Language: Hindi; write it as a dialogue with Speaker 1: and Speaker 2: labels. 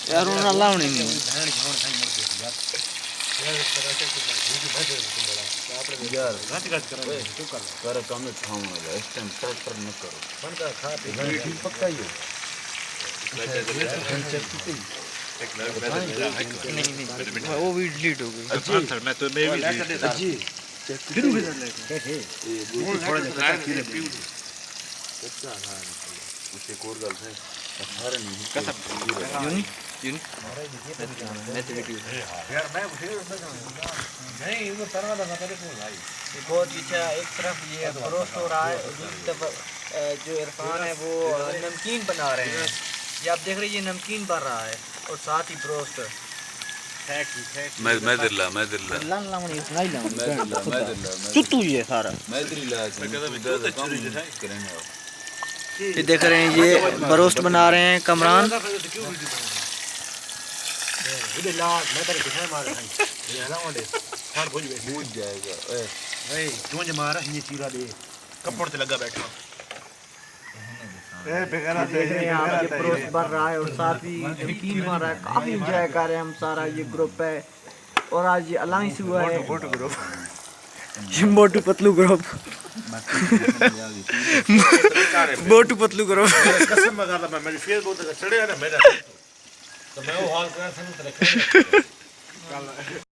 Speaker 1: यार उन्हें लावनी नहीं
Speaker 2: यार कर काम में थामना है इस टाइम ट्रैक्टर न करो बन का खा पी पक्का ही
Speaker 1: नहीं वो भी डिलीट हो गई
Speaker 3: मैं तो मैं भी
Speaker 2: जी
Speaker 3: फिर भी थोड़ा सा खीरे
Speaker 2: कच्चा ना उसे कोर गल है सारे नहीं
Speaker 3: कसम
Speaker 1: यूनी यूनी मैं तो वीडियो
Speaker 3: यार मैं फिर नहीं वो तरह का तेरे को भाई
Speaker 1: बहुत अच्छा एक तरफ ये रोस्ट हो रहा है और दूसरी तरफ जो इरफान है वो नमकीन बना रहे हैं ये आप देख रहे हैं ये नमकीन बन रहा है और साथ ही रोस्ट
Speaker 2: मैं दिल्ला
Speaker 1: लान लावनी नहीं लावनी
Speaker 2: मैं दिल्ला
Speaker 1: चुत्तू ये सारा
Speaker 2: मैं दिल्ला करेंगे
Speaker 1: ये देख रहे हैं ये बरोस्ट बना रहे हैं कमरान
Speaker 3: मैं तेरे कितने मार रहा है ये ना वाले खान भूल
Speaker 2: जाएगा
Speaker 3: ए तू जे मार ये चीरा दे कपड़ से लगा बैठा ए बेगाना
Speaker 1: देख रहे हैं आप ये बरोस्ट बन रहा है और साथ ही नमकीन बन रहा है काफी एंजॉय कर रहे हैं हम सारा ये ग्रुप है और आज ये अलायंस हुआ है ये मोटू पतलू ग्रुप मोटू पतलू ग्रुप
Speaker 3: कसम मगाता मैं मेरी फेसबुक पे चढ़े ना मेरा तो मैं वो हाल कर सकूं तेरे